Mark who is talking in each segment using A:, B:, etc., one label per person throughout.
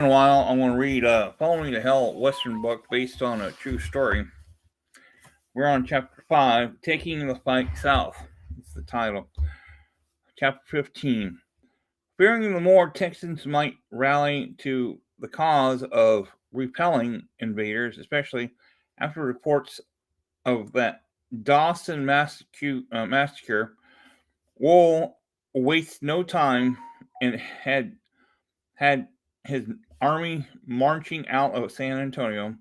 A: In a while, I want to read Following the Hell Western book based on a true story. We're on chapter 5, Taking the Fight South. That's the title. Chapter 15. Fearing the more Texans might rally to the cause of repelling invaders, especially after reports of that Dawson massacre, Wool wastes no time and had his army marching out of San Antonio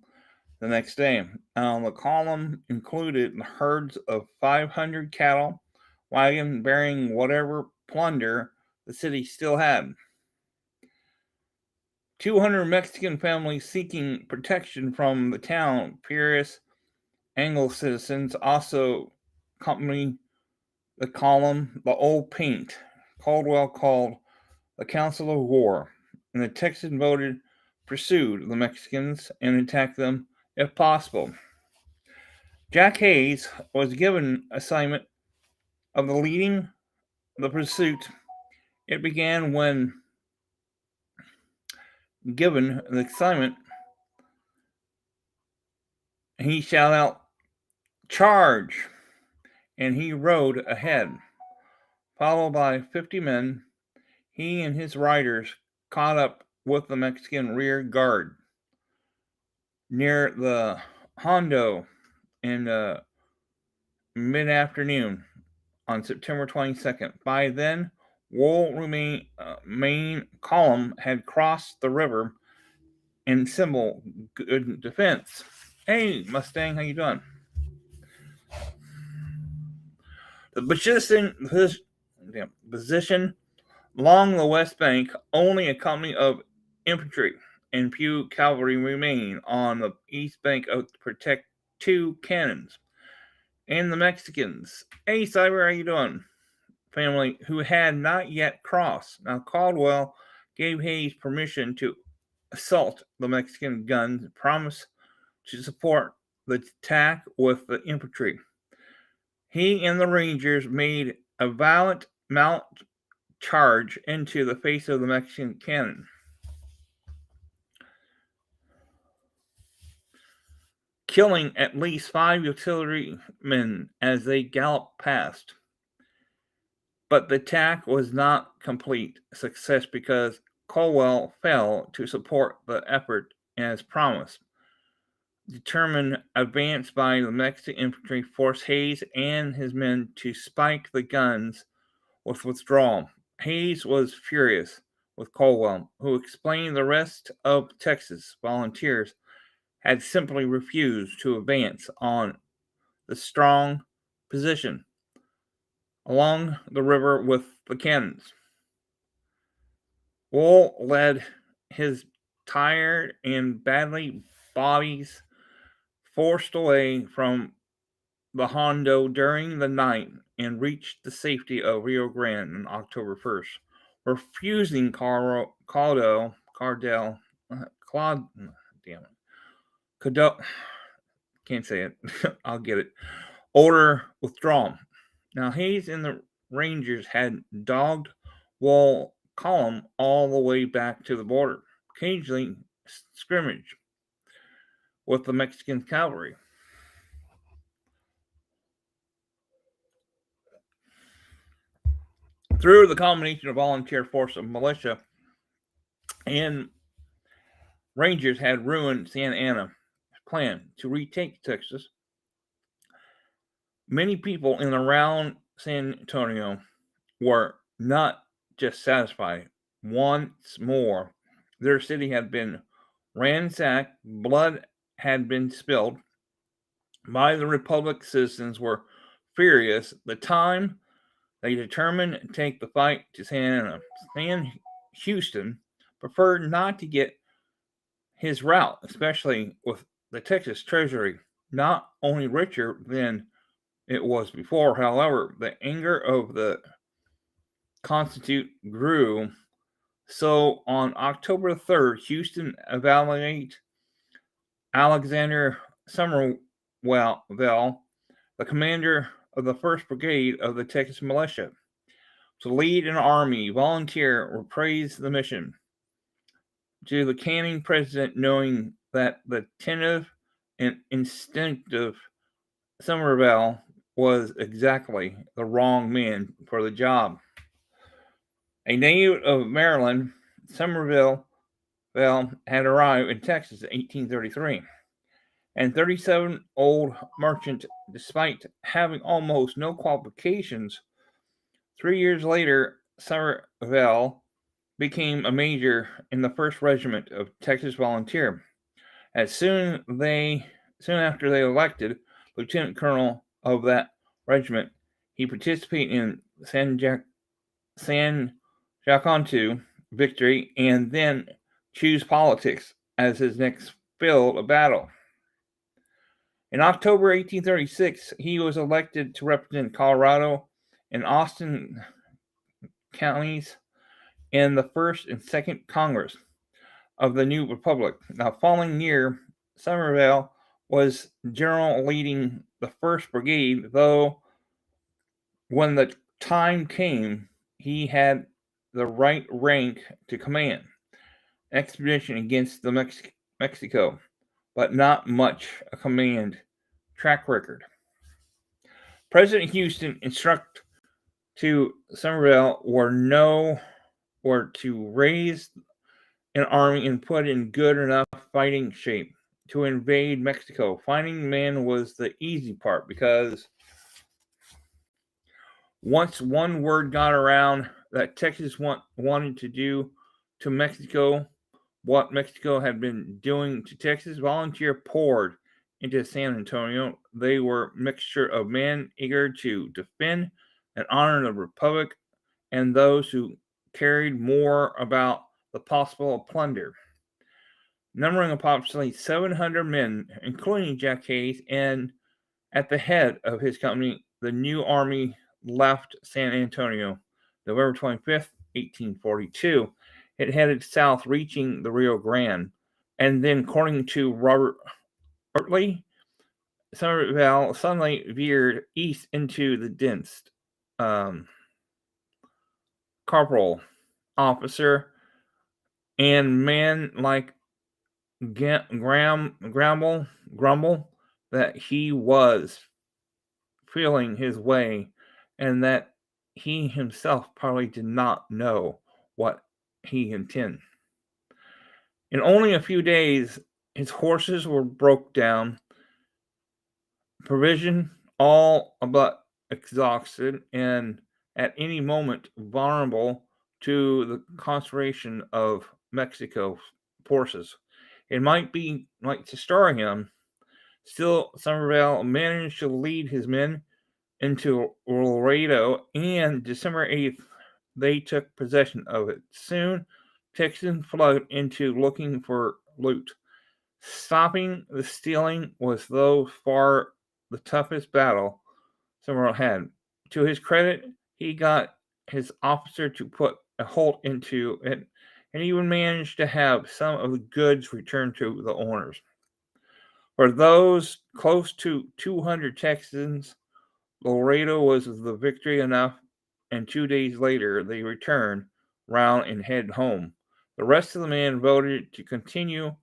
A: the next day. The column included herds of 500 cattle, wagons bearing whatever plunder the city still had. 200 Mexican families seeking protection from the town. Furious Anglo citizens also accompanied the column. The Old Paint, Caldwell called the Council of War, and the Texans voted pursued the Mexicans and attacked them if possible. Jack Hayes was given assignment of the leading the pursuit. It began when given the assignment, he shouted out, "Charge!" and he rode ahead. Followed by 50 men, he and his riders caught up with the Mexican rear guard near the Hondo in mid-afternoon on September 22nd. By then, Wool main column had crossed the river and symbol good defense. Hey, Mustang, how you doing? The position along the west bank, only a company of infantry and few cavalry remained on the east bank to protect two cannons. And the Mexicans, hey, Cyber, how you doing? Family who had not yet crossed. Now, Caldwell gave Hayes permission to assault the Mexican guns, promised to support the attack with the infantry. He and the Rangers made a violent mount charge into the face of the Mexican cannon. Killing at least 5 artillerymen as they galloped past. But the attack was not complete success because Caldwell failed to support the effort as promised. Determined advance by the Mexican infantry forced Hayes and his men to spike the guns with withdrawal. Hayes was furious with Caldwell, who explained the rest of Texas volunteers had simply refused to advance on the strong position along the river with the cannons. Wool led his tired and badly bodies forced away from the Hondo during the night and reached the safety of Rio Grande on October 1st, refusing Cardell, Claude, damn it, Cadell, can't say it, I'll get it, order withdrawal. Now, Hayes and the Rangers had dogged Wall column all the way back to the border, occasionally scrimmage with the Mexican cavalry. Through the combination of volunteer force of militia and Rangers had ruined Santa Anna's plan to retake Texas. Many people in and around San Antonio were not just satisfied. Once more, their city had been ransacked, blood had been spilled by the Republic. Citizens were furious. The time they determined to take the fight to Santa Ana. Houston preferred not to get his route, especially with the Texas Treasury not only richer than it was before. However, the anger of the Constitute grew. So on October 3rd, Houston evaluated Alexander Summerville, the commander of the 1st Brigade of the Texas Militia, to lead an army. Volunteer or praise the mission. to the canning president, knowing that the tentative and instinctive Somerville was exactly the wrong man for the job. A native of Maryland, Somerville had arrived in Texas in 1833, and 37-old merchant, despite having almost no qualifications, 3 years later, Somerville became a major in the 1st Regiment of Texas Volunteer. As soon after they elected lieutenant colonel of that regiment, he participated in San Jacinto victory and then chose politics as his next field of battle. In October 1836, he was elected to represent Colorado and Austin counties in the 1st and 2nd Congress of the new republic. Now, following year, Somerville was general leading the 1st Brigade, though when the time came, he had the right rank to command expedition against the Mexico, but not much a command track record. President Houston instructed to Somerville were to raise an army and put in good enough fighting shape to invade Mexico. Finding men was the easy part because once one word got around that Texas wanted to do to Mexico what Mexico had been doing to Texas, volunteer poured into San Antonio. They were a mixture of men eager to defend and honor the Republic and those who cared more about the possible plunder. Numbering approximately 700 men, including Jack Hayes, and at the head of his company, the new army left San Antonio November 25th, 1842. It headed south, reaching the Rio Grande, and then, according to Robert Hartley, Somerville suddenly veered east into the dense corporal officer and men like Grumble that he was feeling his way and that he himself probably did not know what he intended. In only a few days, his horses were broke down, provision all but exhausted, and at any moment vulnerable to the concentration of Mexico forces. It might be like to star him. Still, Somerville managed to lead his men into Laredo, and December 8th, they took possession of it. Soon, Texans flowed into looking for loot. Stopping the stealing was thus far the toughest battle Somerville had. To his credit, he got his officer to put a halt into it and even managed to have some of the goods returned to the owners. For those close to 200 Texans, Laredo was the victory enough, and 2 days later they returned round and head home. The rest of the men voted to continue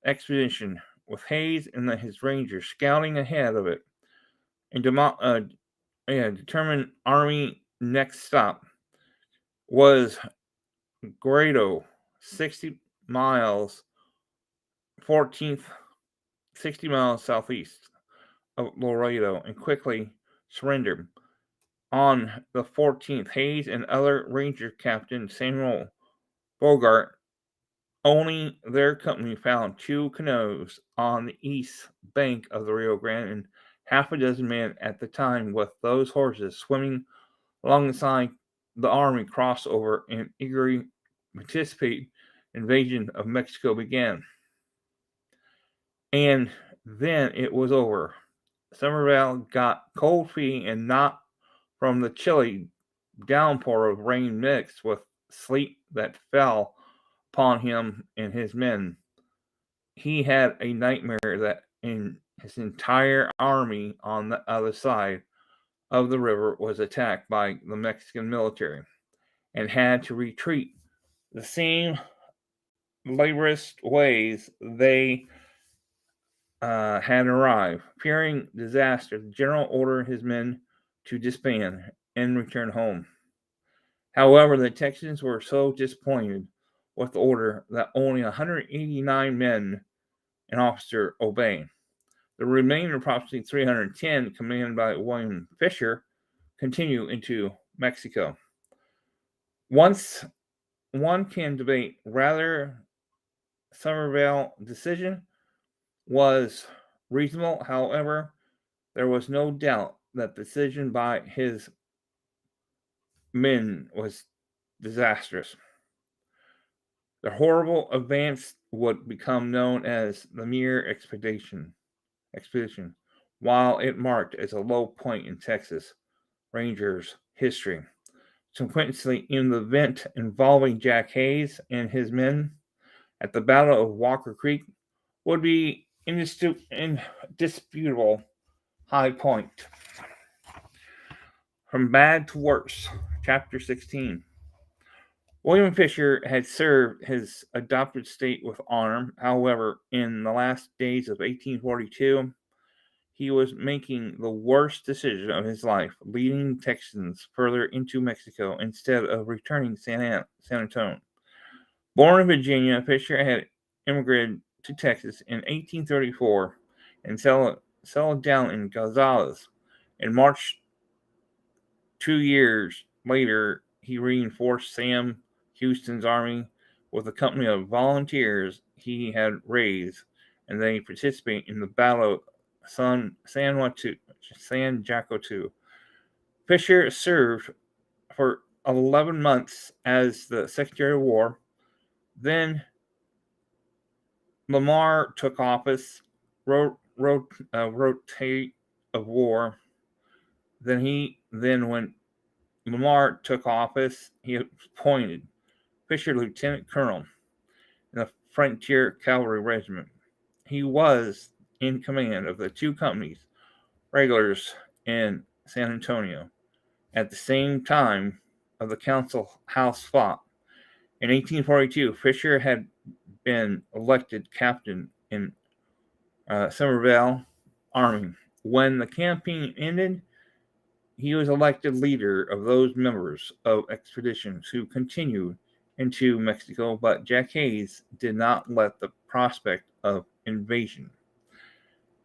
A: expedition, with Hayes and his rangers scouting ahead of it, and determined army next stop was Grado, 60 miles 60 miles southeast of Laredo, and quickly surrendered. On the 14th, Hayes and other ranger captain Samuel Bogart, owning their company, found 2 canoes on the east bank of the Rio Grande and half a dozen men at the time with those horses swimming alongside the army crossed over and eagerly participate invasion of Mexico began. And then it was over. Somerville got cold feet and not from the chilly downpour of rain mixed with sleet that fell upon him and his men. He had a nightmare that in his entire army on the other side of the river was attacked by the Mexican military and had to retreat. The same laborious ways they had arrived. Fearing disaster, the general ordered his men to disband and return home. However, the Texans were so disappointed with the order that only 189 men and officers obeyed. The remaining approximately 310, commanded by William Fisher, continue into Mexico. Once one can debate whether Somerville's decision was reasonable, however, there was no doubt that the decision by his men was disastrous. The horrible advance would become known as the Muir Expedition, while it marked as a low point in Texas Rangers history. Consequently, in the event involving Jack Hayes and his men at the Battle of Walker Creek would be indisputable high point. From bad to worse, Chapter 16. William Fisher had served his adopted state with honor. However, in the last days of 1842, he was making the worst decision of his life, leading Texans further into Mexico instead of returning San Antonio. Born in Virginia, Fisher had immigrated to Texas in 1834 and settled down in Gonzales. In March 2 years later, he reinforced Sam Houston's army with a company of volunteers he had raised, and they participated in the Battle of San Jacinto. Fisher served for 11 months as the Secretary of War. Then Lamar took office, rotate of war. Then when Lamar took office, he appointed Fisher lieutenant colonel in the Frontier Cavalry Regiment. He was in command of the two companies, regulars in San Antonio, at the same time of the Council House fought. In 1842, Fisher had been elected captain in Somerville Army. When the campaign ended, he was elected leader of those members of expeditions who continued into Mexico, but Jack Hayes did not let the prospect of invasion,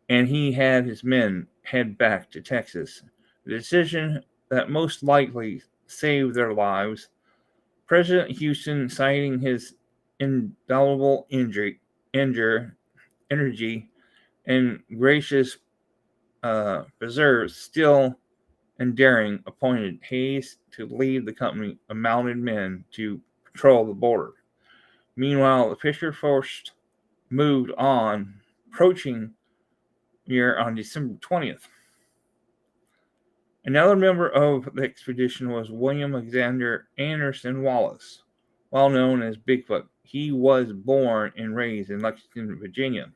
A: and he had his men head back to Texas. The decision that most likely saved their lives. President Houston, citing his indelible energy and gracious reserves, still and daring, appointed Hayes to lead the company of mounted men to patrol the border. Meanwhile, the Fisher force moved on, approaching here on December 20th. Another member of the expedition was William Alexander Anderson Wallace, well known as Bigfoot. He was born and raised in Lexington, Virginia.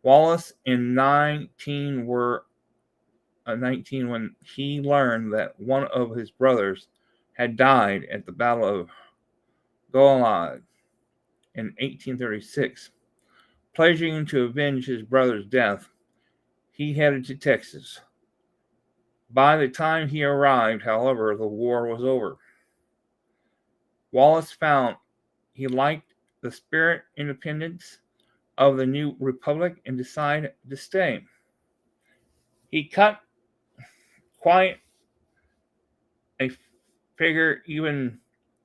A: Wallace in 19 when he learned that one of his brothers had died at the Battle of Golad in 1836. Pledging to avenge his brother's death, he headed to Texas. By the time he arrived, however, the war was over. Wallace found he liked the spirit and independence of the new republic and decided to stay. He cut quite a figure even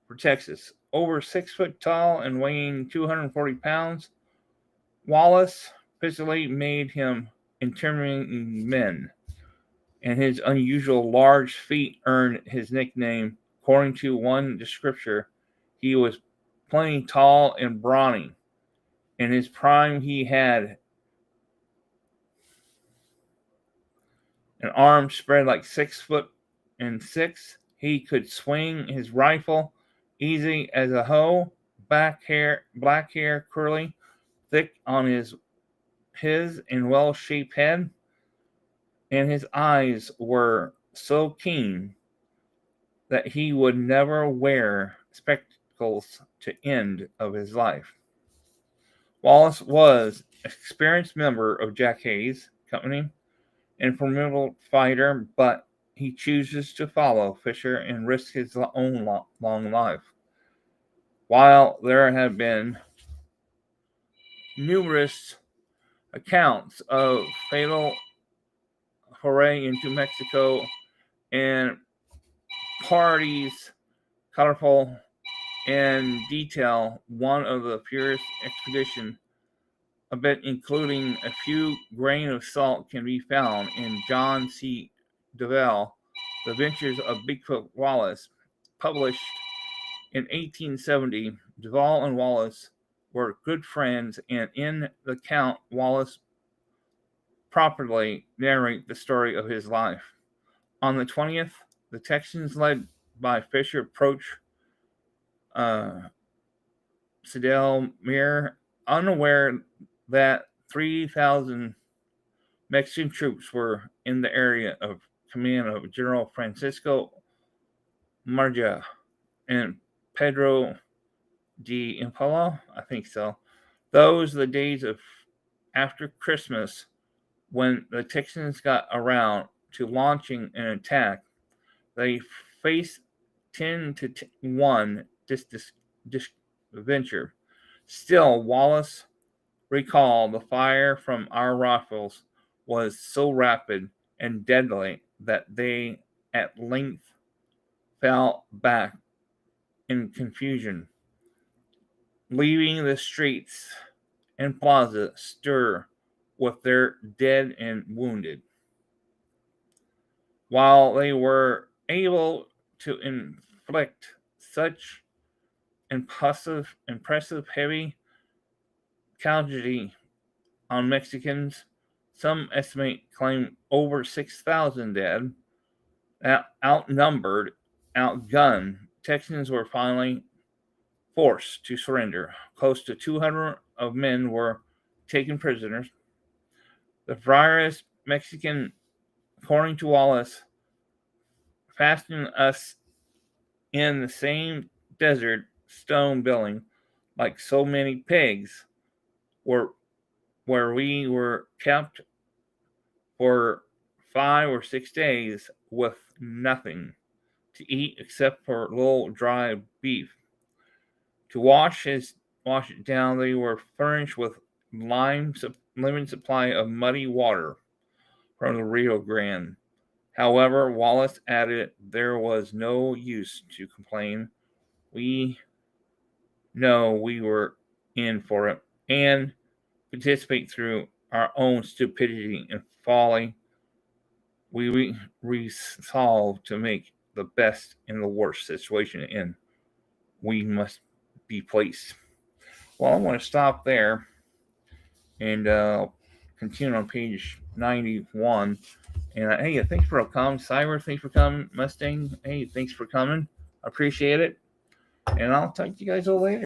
A: for Texas. Over 6 foot tall and weighing 240 pounds, Wallace physically made him intimidating men, and his unusual large feet earned his nickname. According to one descriptor, he was plenty tall and brawny. In his prime, he had an arm spread like 6'6". He could swing his rifle easy as a hoe. Black hair curly, thick on his and well-shaped head, and his eyes were so keen that he would never wear spectacles to end of his life. Wallace was an experienced member of Jack Hayes' company and formidable fighter, but he chooses to follow Fisher and risk his own long life. While there have been numerous accounts of fatal foray into Mexico and parties, colorful and detail, one of the purest expedition, a bit including a few grain of salt, can be found in John C. Duvall, The Adventures of Bigfoot Wallace, published in 1870. Duvall and Wallace were good friends, and in the account, Wallace properly narrate the story of his life. On the 20th, the Texans, led by Fisher, approached Sidel Mir, unaware that 3,000 Mexican troops were in the area of command of General Francisco Marja and Pedro de Impala, I think so. Those are the days of after Christmas when the Texans got around to launching an attack. They faced 10 to 1 venture. Still, Wallace recalled the fire from our rifles was so rapid and deadly that they at length fell back in confusion, leaving the streets and plaza stir with their dead and wounded. While they were able to inflict such impressive heavy casualty on Mexicans, some estimate claim over 6,000 dead, outnumbered, outgunned. Texans were finally forced to surrender. Close to 200 of men were taken prisoners. The various Mexican, according to Wallace, fastened us in the same desert stone building like so many pigs, where we were kept for 5 or 6 days with nothing to eat except for a little dry beef. To wash it down, they were furnished with limited supply of muddy water from the Rio Grande. However, Wallace added there was no use to complain. We know we were in for it and participate through our own stupidity and folly. We resolved to make the best in the worst situation, and we must be placed. Well, I'm going to stop there and continue on page 91. And hey, thanks for coming, Cyber. Thanks for coming, Mustang. Hey, thanks for coming. I appreciate it. And I'll talk to you guys all later.